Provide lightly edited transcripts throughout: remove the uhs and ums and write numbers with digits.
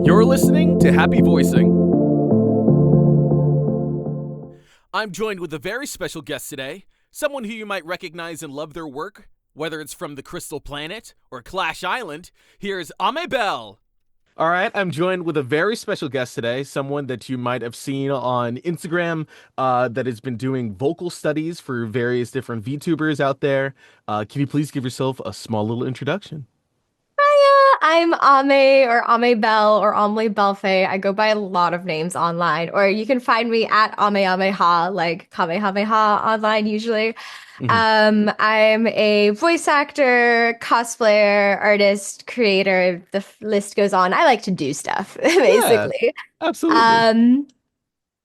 You're listening to Happy Voicing. I'm joined with a very special guest today, someone who you might recognize and love their work, whether it's from the Crystal Planet or Clash Island. Here's Ame Belle. All right, I'm joined with a very special guest today, someone that you might have seen on Instagram that has been doing vocal studies for various different VTubers out there. Can you please give yourself a small little introduction? Hiya, I'm Ame or Ame Belle or Ame Belfe. I go by a lot of names online, or you can find me at Ameha, like Kamehameha online usually. Mhm. I'm a voice actor, cosplayer, artist, creator. List goes on. I like to do stuff, Yeah, basically. absolutely. Um,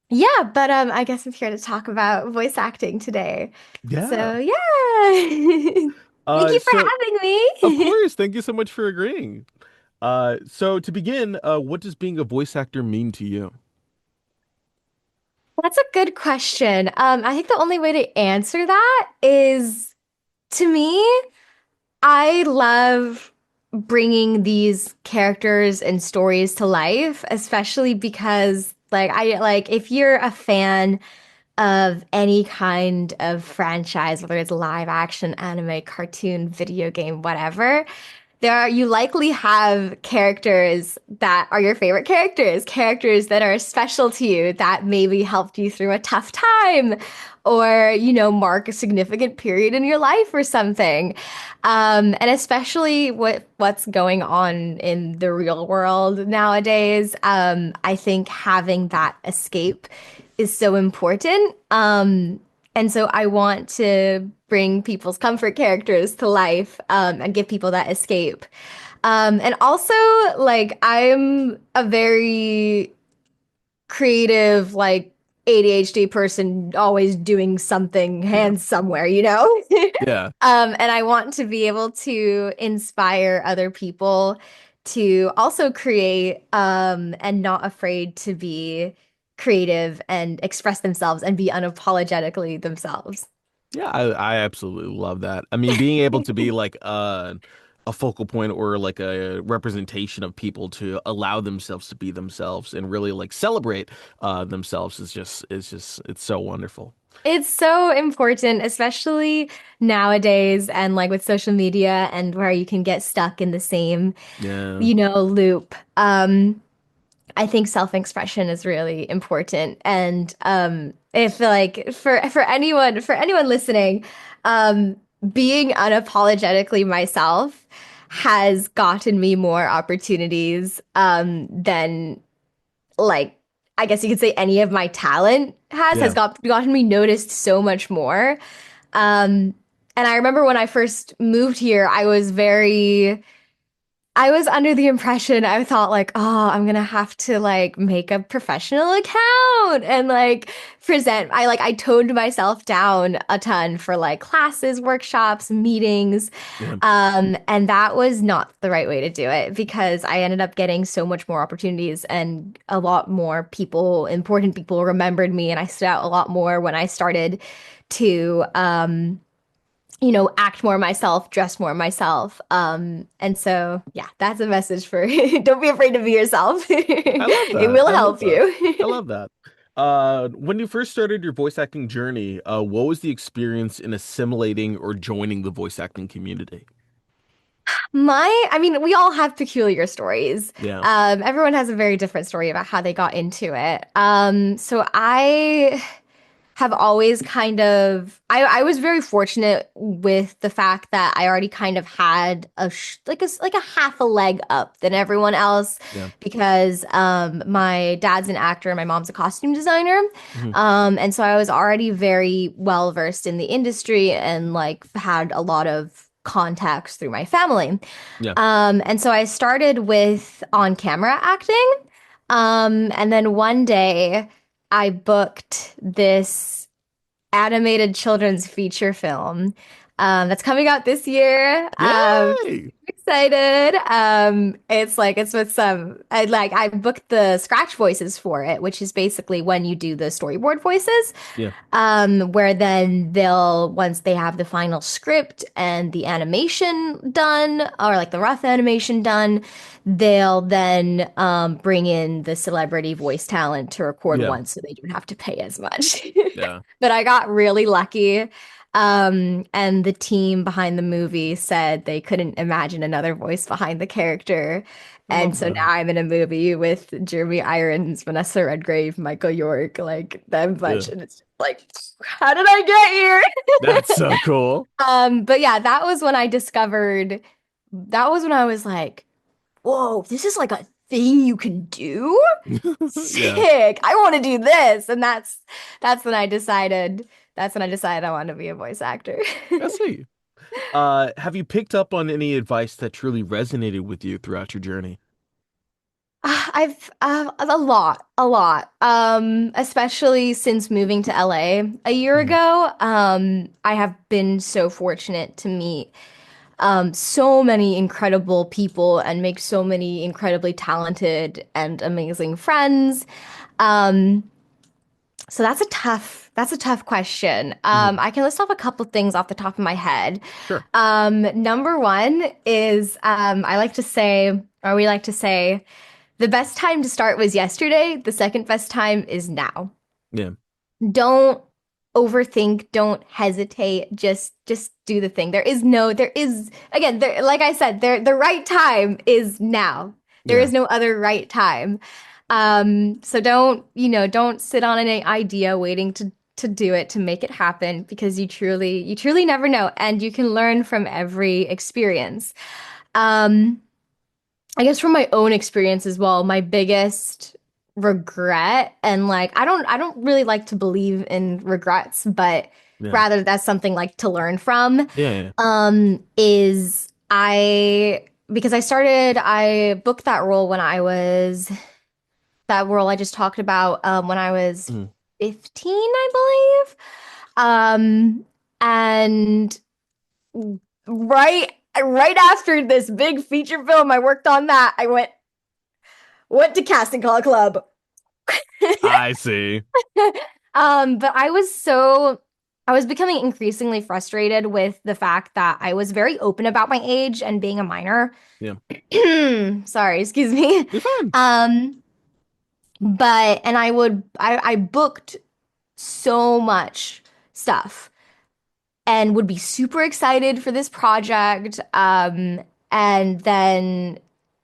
yeah, but I guess I'm here to talk about voice acting today. Yeah. So yeah. Thank you for So having of me. course, thank you so much for agreeing. So to begin, what does being a voice actor mean to you? That's a good question. I think the only way to answer that is to me, I love bringing these characters and stories to life, especially because if you're a fan of any kind of franchise, whether it's live action, anime, cartoon, video game, whatever, you likely have characters that are your favorite characters, characters that are special to you that maybe helped you through a tough time or, mark a significant period in your life or something. And especially what's going on in the real world nowadays, I think having that escape is so important. And so I want to bring people's comfort characters to life, and give people that escape. And also, like, I'm a very creative, like, ADHD person, always doing something, Yeah. hands somewhere, you know? Yeah. And I want to be able to inspire other people to also create, and not afraid to be creative and express themselves and be unapologetically themselves. Yeah, I absolutely love that. I mean, being able to be like a focal point or like a representation of people to allow themselves to be themselves and really like celebrate themselves is just it's so wonderful. It's so important, especially nowadays and like with social media and where you can get stuck in the same, Yeah. loop. I think self-expression is really important. And if like for anyone listening, um, being unapologetically myself has gotten me more opportunities than like I guess you could say any of my talent has Yeah. gotten me noticed so much more. Um, and I remember when I first moved here, I was under the impression I thought like, oh, I'm gonna have to like make a professional account and like present. I toned myself down a ton for like classes, workshops, meetings. Yeah. And that was not the right way to do it because I ended up getting so much more opportunities and a lot more people, important people remembered me and I stood out a lot more when I started to act more myself, dress more myself. And so, yeah, that's a message for don't be afraid to be yourself. I love It that. will I love help that. I you. love that. When you first started your voice acting journey, what was the experience in assimilating or joining the voice acting community? I mean, we all have peculiar stories. Yeah. Everyone has a very different story about how they got into it. So I have always I was very fortunate with the fact that I already kind of had like a half a leg up than everyone else Yeah. because my dad's an actor and my mom's a costume designer. Hmm. And so I was already very well versed in the industry and like had a lot of contacts through my family. Yeah. And so I started with on camera acting. And then one day I booked this animated children's feature film That's coming out this year. Yay! Excited. It's with I booked the scratch voices for it, which is basically when you do the storyboard voices. Yeah. Where then they'll, once they have the final script and the animation done, or like the rough animation done, they'll then bring in the celebrity voice talent to record Yeah. once so they don't have to pay as much. Yeah. But I got really lucky. And the team behind the movie said they couldn't imagine another voice behind the character. And Love so now that. I'm in a movie with Jeremy Irons, Vanessa Redgrave, Michael York, like them Yeah. bunch. And it's like, how did I get That's here? so cool. But yeah, that was when I discovered, that was when I was like, whoa, this is like a thing you can do? Yeah. Sick. I want to do this. And that's when I decided, I wanted to be a voice actor. I see. Have you picked up on any advice that truly resonated with you throughout your journey? I've a lot. Especially since moving to LA a year Mhm. ago. I have been so fortunate to meet so many incredible people and make so many incredibly talented and amazing friends. Um, so that's a tough question. Mhm. I can list off a couple things off the top of my head. Sure. Number one is I like to say, or we like to say, the best time to start was yesterday. The second best time is now. Yeah. Don't overthink, don't hesitate, just do the thing. There is again, there, like I said, the right time is now. There Yeah. is no other right time. So don't sit on an idea waiting to do it, to make it happen, because you truly never know, and you can learn from every experience. Um, I guess from my own experience as well, my biggest regret, and like I don't really like to believe in regrets, but Yeah. rather that's something like to learn from, Yeah. Yeah. is I because I booked that role when I was that role I just talked about when I was Mhm. 15, I believe. And right right after this big feature film I worked on, that I went to casting call club. I see. But I was becoming increasingly frustrated with the fact that I was very open about my age and being a minor. Yeah. Sorry, excuse me. You're fine. Um, but and I booked so much stuff and would be super excited for this project. And then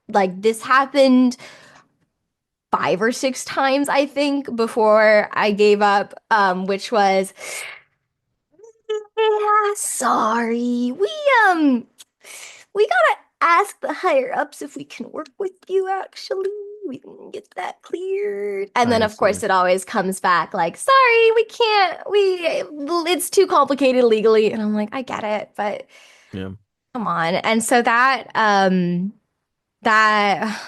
like this happened 5 or 6 times, I think, before I gave up, which was, yeah, sorry. We gotta ask the higher ups if we can work with you, actually. We can get that cleared. And then I of course see. it always comes back like, sorry, we can't, it's too complicated legally. And I'm like, I get it, but Yeah. come on. And so that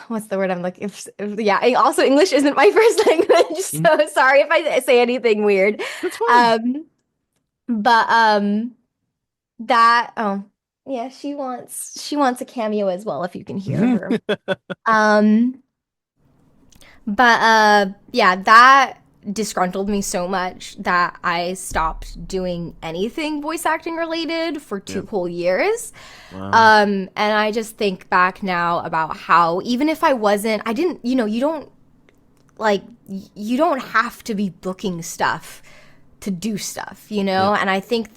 what's the word I'm looking if yeah, also English isn't my first language, Mhm. so sorry if I say anything weird. That's fine. Um, but that oh yeah, she wants a cameo as well if you can hear her. Um, but yeah, that disgruntled me so much that I stopped doing anything voice acting related for Yeah. 2 whole years. Wow. And I just think back now about how even if I wasn't, I didn't, like you don't have to be booking stuff to do stuff, Yeah. And I think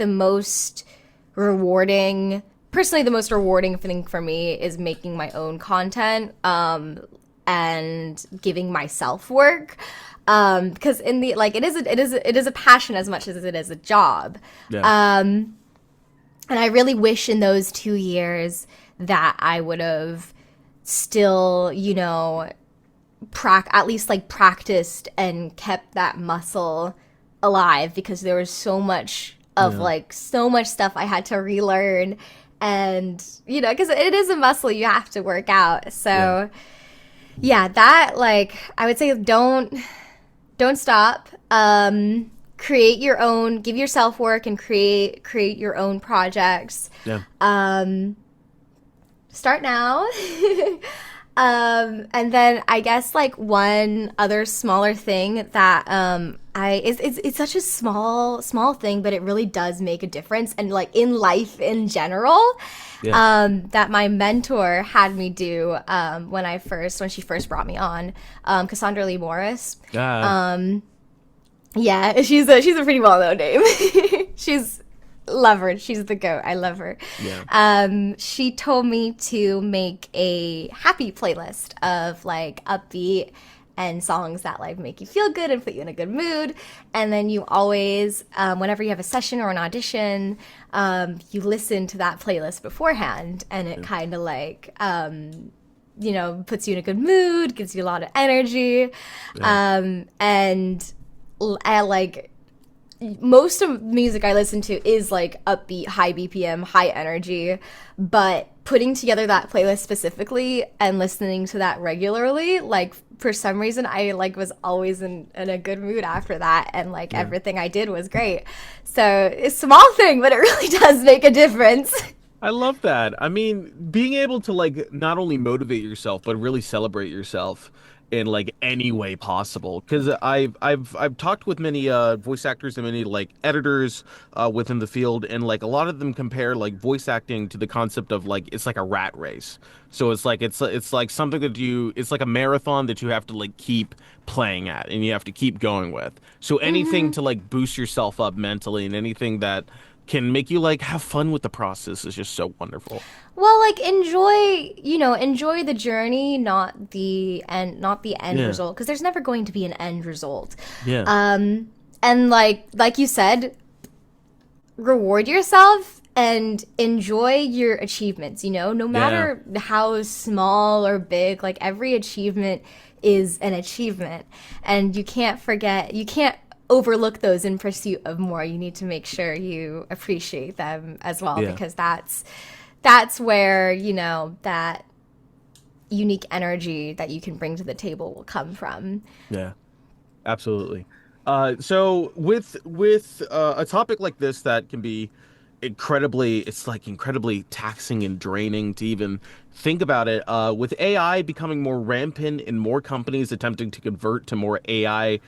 personally, the most rewarding thing for me is making my own content, and giving myself work. Because in the like, it is a passion as much as it is a job. Yeah. And I really wish in those 2 years that I would have still, at least like practiced and kept that muscle alive, because there was Yeah. so much stuff I had to relearn, and because it is a muscle you have to work out. Yeah. So yeah, that, like, I would say don't stop. create your own, give yourself work and create your own projects. Yeah. Start now. And then I guess like one other smaller thing that it's such a small thing, but it really does make a difference, and like in life in general, Yeah. that my mentor had me do when she first brought me on, Cassandra Lee Morris. Yeah, she's a pretty well known name. she's Love her. She's the goat. I love her. Yeah. She told me to make a happy playlist of like upbeat and songs that like make you feel good and put you in a good mood. And then you always, whenever you have a session or an audition, you listen to that playlist beforehand, and it kind of like, puts you in a good mood, gives you a lot of energy. And I like, most of the music I listen to is like upbeat, high BPM, high energy, but putting together that playlist specifically and listening to that regularly, like for some reason I like was always in a good mood after that, and like everything I did was great. So it's a small thing, but it really does make a difference. I love that. I mean, being able to like not only motivate yourself but really celebrate yourself in like any way possible. Because I've talked with many voice actors and many like editors within the field, and like a lot of them compare like voice acting to the concept of like it's like a rat race. So it's like something that it's like a marathon that you have to like keep playing at and you have to keep going with. So anything to like boost yourself up mentally, and anything that can make you like have fun with the process is just so wonderful. Well, like enjoy the journey, not the end Yeah. result, because there's never going to be an end result. Yeah. And like you said, reward yourself and enjoy your achievements, no Yeah. matter how small or big, like every achievement is an achievement, and you can't overlook those in pursuit of more. You need to make sure you appreciate them as well, Yeah. because that's where, that unique energy that you can bring to the table will come from. Yeah. Absolutely. So with a topic like this that can be it's like incredibly taxing and draining to even think about it. With AI becoming more rampant and more companies attempting to convert to more AI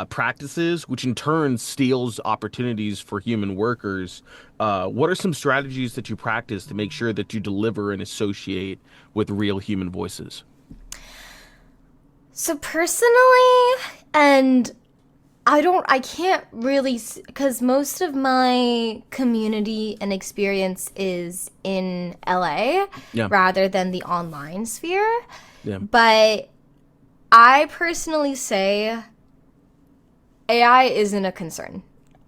practices, which in turn steals opportunities for human workers. What are some strategies that you practice to make sure that you deliver and associate with real human voices? So personally, and I can't really, because most of my community and experience is in LA Yeah. rather than the online sphere. Yeah. But I personally say AI isn't a concern.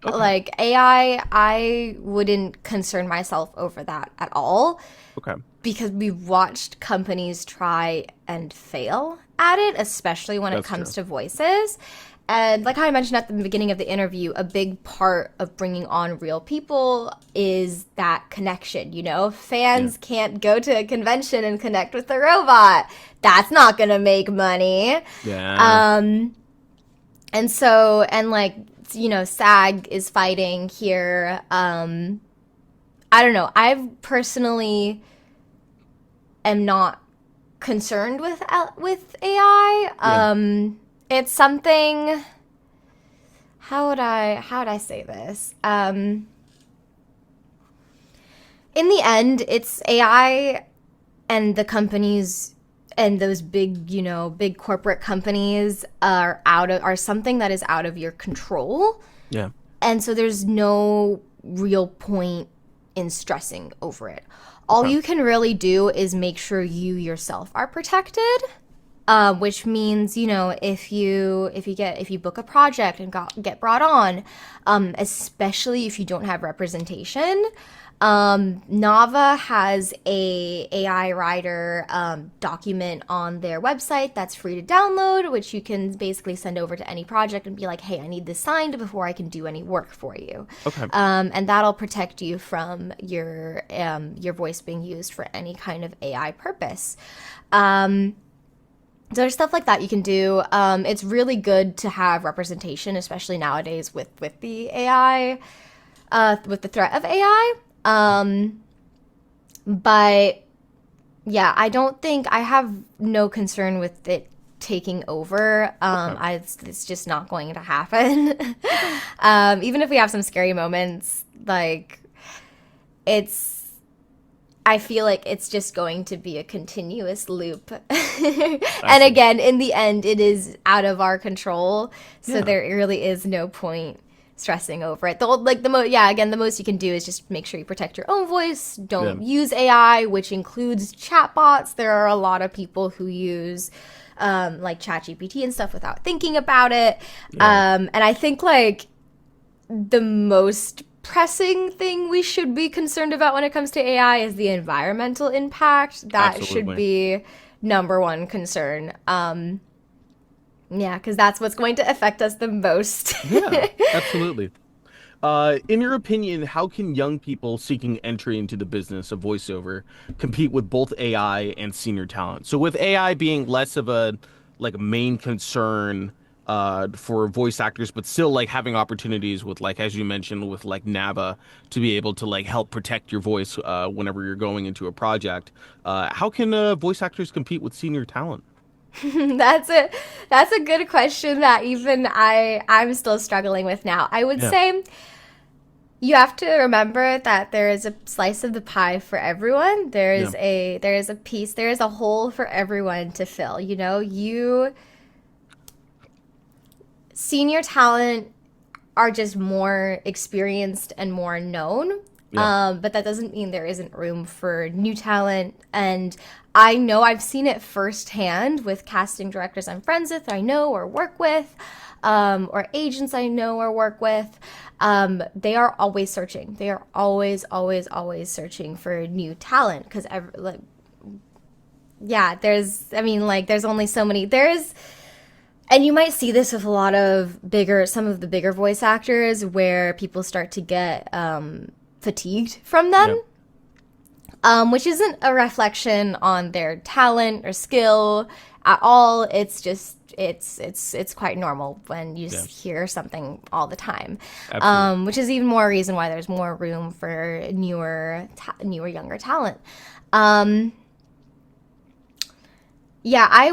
Okay. Like I wouldn't concern myself over that at all, Okay. because we've watched companies try and fail at it, especially when it That's comes true. to voices. And like I mentioned at the beginning of the interview, a big part of bringing on real people is that connection. Yeah. Fans can't go to a convention and connect with the robot. That's not going to make money. Yeah. And so, and like, SAG is fighting here. I don't know. I personally am not concerned with AI. Yeah. It's something. How would I say this? In the end, it's AI and the companies and those big corporate companies are something that is out of your control. Yeah. And so there's no real point in stressing over it. All Okay. you can really do is make sure you yourself are protected, which means, if you book a project and get brought on, especially if you don't have representation. Nava has a AI writer document on their website that's free to download, which you can basically send over to any project and be like, hey, I need this signed before I can do any work for you. Okay. And that'll protect you from your voice being used for any kind of AI purpose. So there's stuff like that you can do. It's really good to have representation, especially nowadays with the AI, with the threat of AI. But yeah, I don't think I have no concern with it taking over. Okay. It's just not going to happen. Even if we have some scary moments, like it's I feel like it's just going to be a continuous loop. I And see. again, in the end, it is out of our control. So Yeah. there really is no point stressing over it. The most you can do is just make sure you protect your own voice. Yeah. Don't use AI, which includes chatbots. There are a lot of people who use like ChatGPT and stuff without thinking about it. Yeah. And I think like the most pressing thing we should be concerned about when it comes to AI is the environmental impact. That should Absolutely. be number one concern. Yeah, because that's what's going to affect us the most. Yeah. Absolutely. In your opinion, how can young people seeking entry into the business of voiceover compete with both AI and senior talent? So with AI being less of a like main concern for voice actors, but still like having opportunities with like as you mentioned with like Nava to be able to like help protect your voice whenever you're going into a project. How can voice actors compete with senior talent? that's a that's a good question that even I'm still struggling with now. I would Yeah. say you have to remember that there is a slice of the pie for everyone. Yeah. There is a piece, there is a hole for everyone to fill. You know, you senior talent are just more experienced and more known. Yeah. But that doesn't mean there isn't room for new talent. And I know I've seen it firsthand with casting directors I'm friends with, I know or work with, or agents I know or work with. They are always searching. They are always, always, always searching for new talent because, like, yeah, there's only so many. And you might see this with some of the bigger voice actors where people start to get fatigued from Yeah. them, which isn't a reflection on their talent or skill at all. It's just it's quite normal when you Yeah. hear something all the time, Absolutely. which is even more reason why there's more room for newer younger talent. Um, yeah,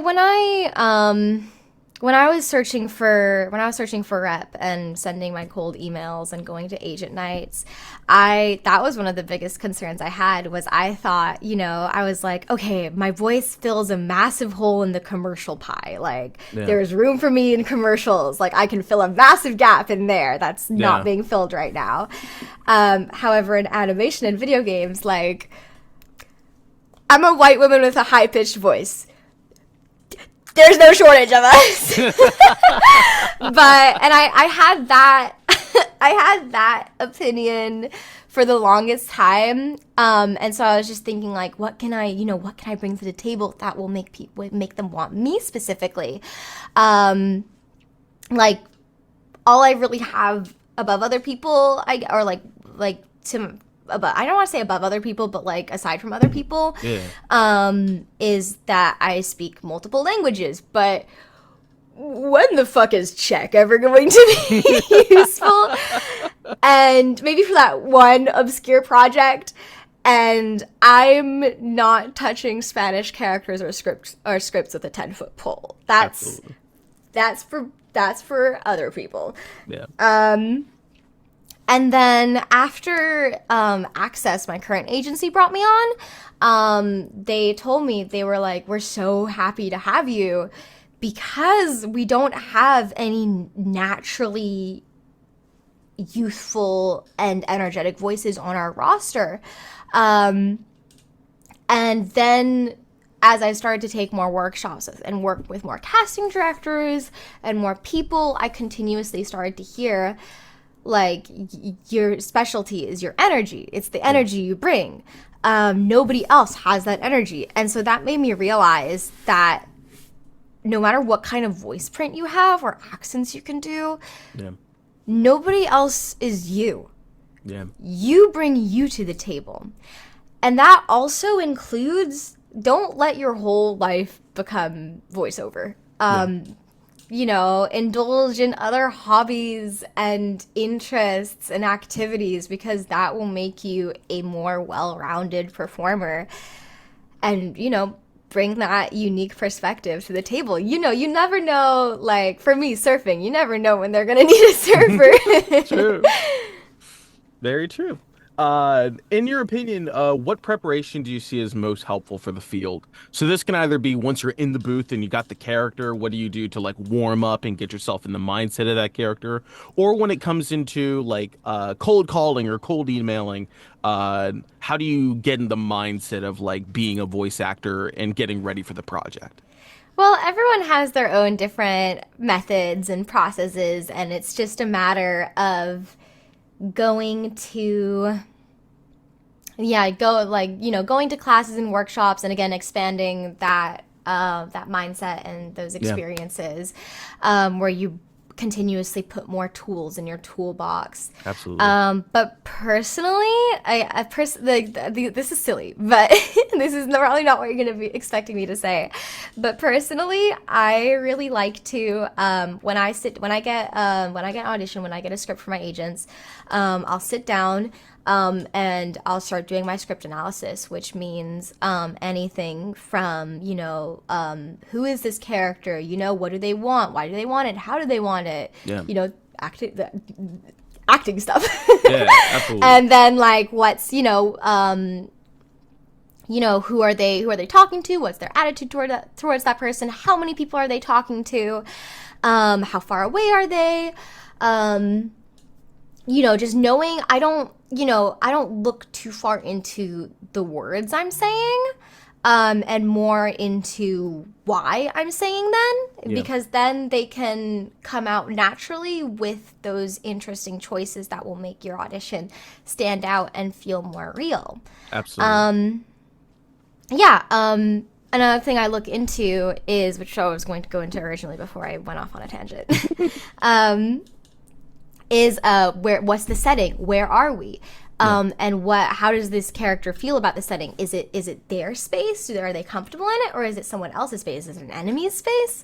when I was searching for rep and sending my cold emails and going to agent nights, I that was one of the biggest concerns I had was I thought, I was like, okay, my voice fills a massive hole in the commercial pie. Like Yeah. there's room for me in commercials. Like I can fill a massive gap in there that's not Yeah. being filled right now. However, in animation and video games, like I'm a white woman with a high pitched voice. There's no shortage of us. I had that I had that opinion for the longest time. And so I was just thinking like what can I bring to the table that will make them want me specifically? Like all I really have above other people, to above, I don't want to say above other people, but like aside from other people, Yeah. is that I speak multiple languages. But when the fuck is Czech ever going to be useful? And maybe for that one obscure project. And I'm not touching Spanish characters or scripts with a 10-foot pole. Absolutely. That's for other people. Yeah. And then after Access, my current agency, brought me on, they told me, they were like, we're so happy to have you because we don't have any naturally youthful and energetic voices on our roster. And then as I started to take more workshops and work with more casting directors and more people, I continuously started to hear like your specialty is your energy. It's the Yeah. energy you bring. Nobody else has that energy. And so that made me realize that no matter what kind of voice print you have or accents you can do, Yeah. nobody else is you. Yeah. You bring you to the table. And that also includes don't let your whole life become voiceover. Yeah. Indulge in other hobbies and interests and activities because that will make you a more well-rounded performer and, bring that unique perspective to the table. You never know, like for me, surfing, you never know when they're going to need a surfer. True. Very true. In your opinion, what preparation do you see as most helpful for the field? So this can either be once you're in the booth and you got the character, what do you do to like warm up and get yourself in the mindset of that character? Or when it comes into like cold calling or cold emailing, how do you get in the mindset of like being a voice actor and getting ready for the project? Well, everyone has their own different methods and processes, and it's just a matter of going to going to classes and workshops, and again expanding that mindset and those Yeah, experiences, where you continuously put more tools in your toolbox. absolutely. But personally, this is silly, but this is probably not what you're going to be expecting me to say. But personally, I really like to, when I get an audition, when I get a script from my agents, I'll sit down, and I'll start doing my script analysis, which means anything from, who is this character? What do they want? Why do they want it? How do they want it? Yeah. Acting stuff. Yeah, absolutely. And then like what's, who are they talking to? What's their attitude towards that person? How many people are they talking to? How far away are they? Just knowing I don't look too far into the words I'm saying, and more into why I'm saying them, Yeah, because then they can come out naturally with those interesting choices that will make your audition stand out and feel more real. absolutely. Yeah. Another thing I look into is, which I was going to go into originally before I went off on a tangent, is what's the setting? Where are we? And how does this character feel about the setting? Is it their space? Are they comfortable in it, or is it someone else's space? Is it an enemy's space?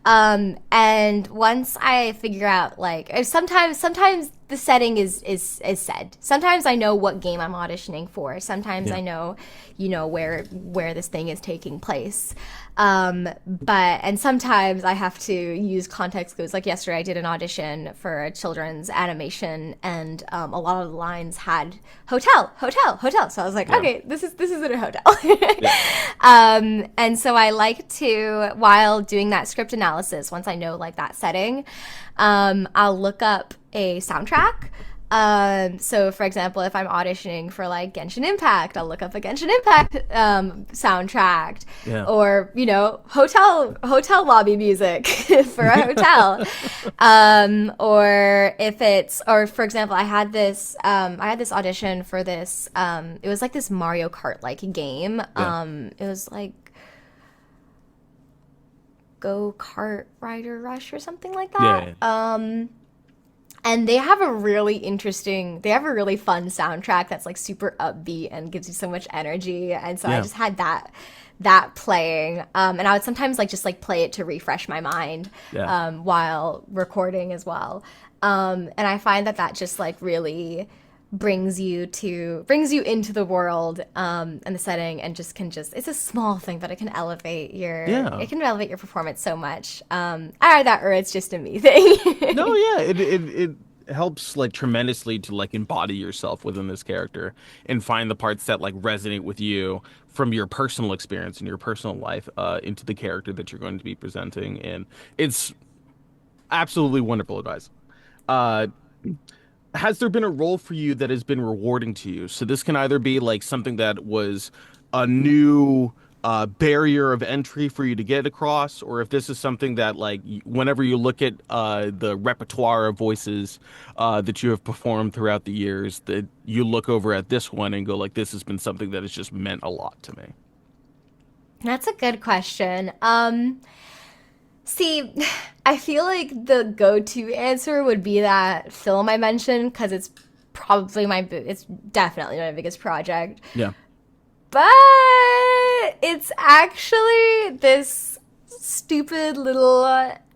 And once I figure out, like, sometimes the setting is said. Sometimes I know what game I'm auditioning for. Sometimes Yeah. I know, where this thing is taking place. And sometimes I have to use context clues. Like yesterday, I did an audition for a children's animation, and a lot of the lines had hotel, hotel, hotel. So I was like, Yeah. okay, this is in a hotel. Yeah. And so I like to, while doing that script analysis, once I know like that setting, I'll look up a soundtrack. So for example, if I'm auditioning for like Genshin Impact, I'll look up a Genshin Impact soundtrack, Yeah. or hotel lobby music for a hotel. Or for example, I had this audition for this. It was like this Mario Kart like game. Yeah. It was like Go Kart Rider Rush or something like that. Yeah. And they have a really fun soundtrack that's like super upbeat and gives you so much energy. And so I Yeah. just had that playing. And I would sometimes like just like play it to refresh my mind, Yeah. while recording as well. And I find that just like really brings you into the world, and the setting, and it's a small thing, but it can elevate Yeah. your performance so much. Either that, or it's just a me thing. No, yeah, it helps like tremendously to like embody yourself within this character and find the parts that like resonate with you from your personal experience and your personal life into the character that you're going to be presenting. And it's absolutely wonderful advice. Uh, has there been a role for you that has been rewarding to you? So this can either be like something that was a new barrier of entry for you to get across, or if this is something that like whenever you look at the repertoire of voices that you have performed throughout the years, that you look over at this one and go like, this has been something that has just meant a lot to me. That's a good question. See, I feel like the go-to answer would be that film I mentioned, because it's it's definitely my biggest project. Yeah. But it's actually this stupid little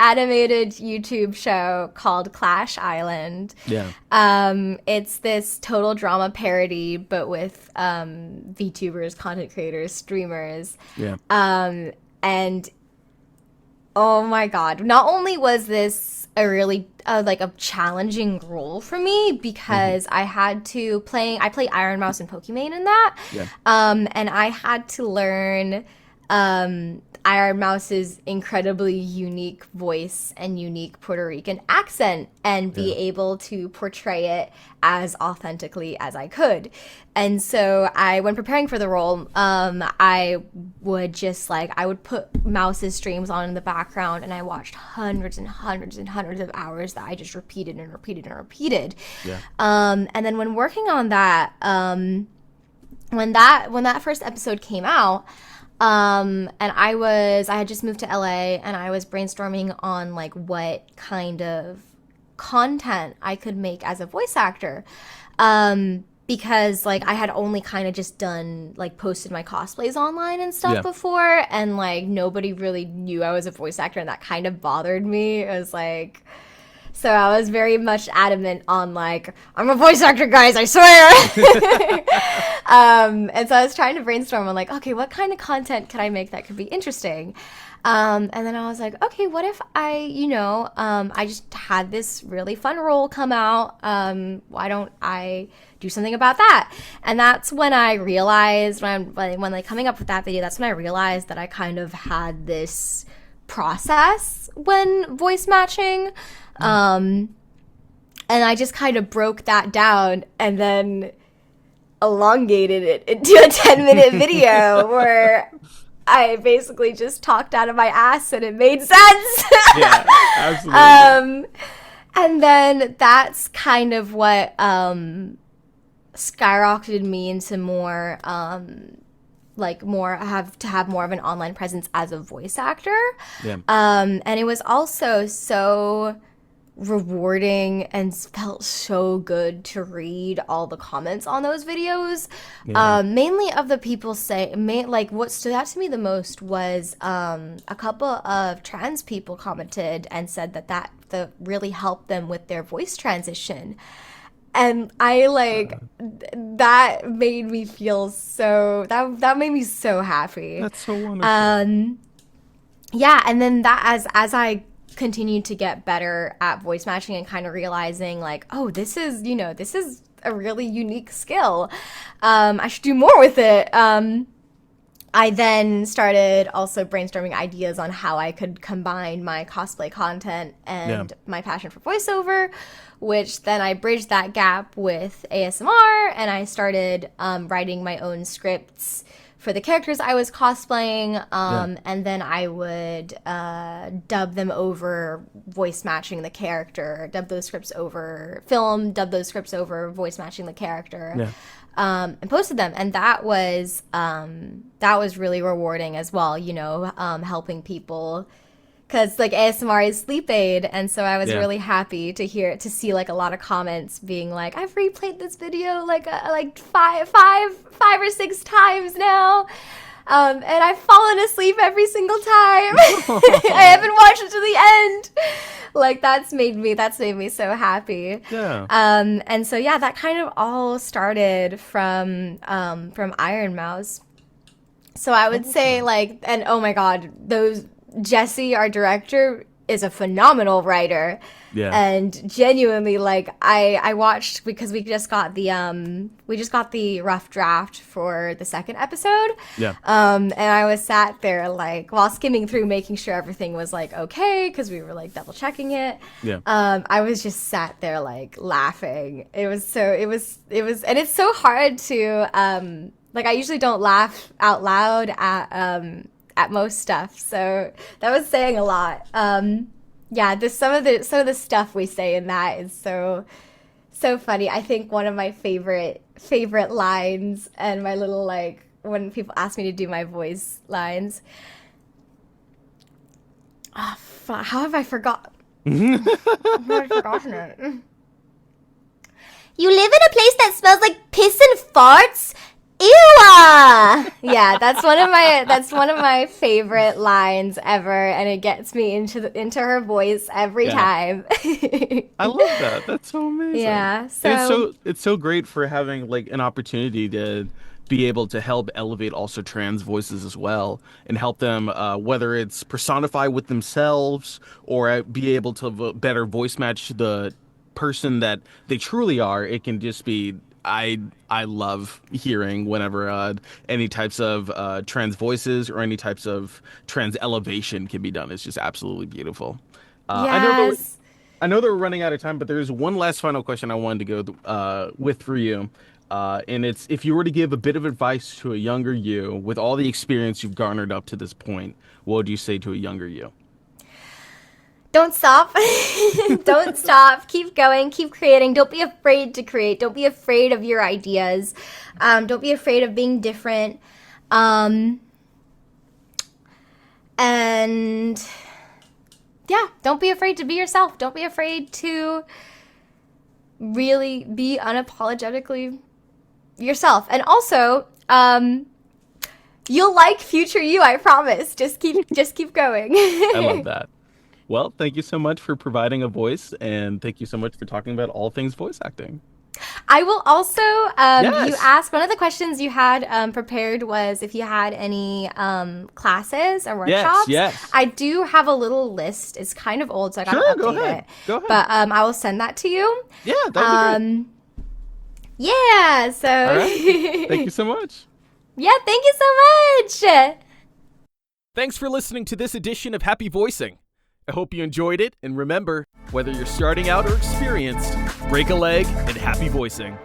animated YouTube show called Clash Island. Yeah. It's this total drama parody, but with VTubers, content creators, streamers. Yeah. And oh my God, not only was this a really like a challenging role for me because I play Iron Mouse and Pokimane in that. Yeah. And I had to learn Iron Mouse's incredibly unique voice and unique Puerto Rican accent and be able to portray it as authentically as I could. And so when preparing for the role, I would just I would put Mouse's streams on in the background, and I watched hundreds and hundreds and hundreds of hours that I just repeated and repeated and repeated. Yeah. And then when working on that, when that first episode came out, and I had just moved to LA, and I was brainstorming on what kind of content I could make as a voice actor. Because I had only kind of just done posted my cosplays online and stuff before, and nobody really knew I was a voice actor, and that kind of bothered me. It was so I was very much adamant on I'm a voice actor, guys, I swear. And so I was trying to brainstorm on okay, what kind of content could I make that could be interesting? And then I was like, okay, what if I just had this really fun role come out? Why don't I do something about that? And that's when I realized, when coming up with that video, that's when I realized that I kind of had this process when voice matching. And I just kind of broke that down and then elongated it into a 10-minute video where I basically just talked out of my ass and it made sense. Yeah, absolutely. And then that's kind of what skyrocketed me into more have more of an online presence as a voice actor. Yeah. And it was also so rewarding and felt so good to read all the comments on those videos. Mainly of the people what stood out to me the most was a couple of trans people commented and said that really helped them with their voice transition. And I that made me feel that made me so happy. That's so wonderful. Yeah, and then that as I continued to get better at voice matching and kind of realizing oh, this is a really unique skill. I should do more with it. I then started also brainstorming ideas on how I could combine my cosplay content and my passion for voiceover, which then I bridged that gap with ASMR, and I started writing my own scripts for the characters I was cosplaying, and then I would dub them over, voice matching the character, dub those scripts over, voice matching the character, and posted them. And that was really rewarding as well, helping people. Because ASMR is sleep aid, and so I was really happy to see a lot of comments being I've replayed this video five or six times now, and I've fallen asleep every single time. I haven't watched it to the end. That's made me so happy. Yeah. And so that kind of all started from Iron Mouse. So I would say and oh my God, Jesse, our director, is a phenomenal writer. Yeah. And genuinely, I watched, because we just got the rough draft for the second episode. Yeah. And I was sat there while skimming through, making sure everything was okay, because we were double checking it. Yeah. I was just sat there laughing. It was, and it's so hard to I usually don't laugh out loud at most stuff, so that was saying a lot. Some of the stuff we say in that is so funny. I think one of my favorite lines, and my little when people ask me to do my voice lines. Oh, how have I forgotten? I've forgotten it. You live in a place that smells like piss and farts? Ew! Yeah, that's one of my favorite lines ever, and it gets me into her voice every Yeah. time. I love that. That's so amazing. Yeah, And it's so so great for having like an opportunity to be able to help elevate also trans voices as well and help them whether it's personify with themselves or be able to better voice match the person that they truly are. It can just be I love hearing whenever any types of trans voices or any types of trans elevation can be done. It's just absolutely beautiful. I know that yes. I know that we're running out of time, but there's one last final question I wanted to go with for you. And it's if you were to give a bit of advice to a younger you with all the experience you've garnered up to this point, what would you say to a younger you? Don't stop. Don't stop. Keep going. Keep creating. Don't be afraid to create. Don't be afraid of your ideas. Don't be afraid of being different. Um, and yeah, don't be afraid to be yourself. Don't be afraid to really be unapologetically yourself. And also, you'll like future you, I promise. Just keep going. I love that. Well, thank you so much for providing a voice, and thank you so much for talking about all things voice acting. I will also, you Yes, asked, one of the questions you had prepared was if you had any classes or yes, workshops. yes. I do have a little list. It's kind of old, so I gotta Sure, go update ahead. it. Go ahead. But I will send that to you. Yeah, that would be great. Um, yeah, so, All right. Thank you so much. yeah, thank you so much. Thanks for listening to this edition of Happy Voicing. I hope you enjoyed it, and remember, whether you're starting out or experienced, break a leg and happy voicing.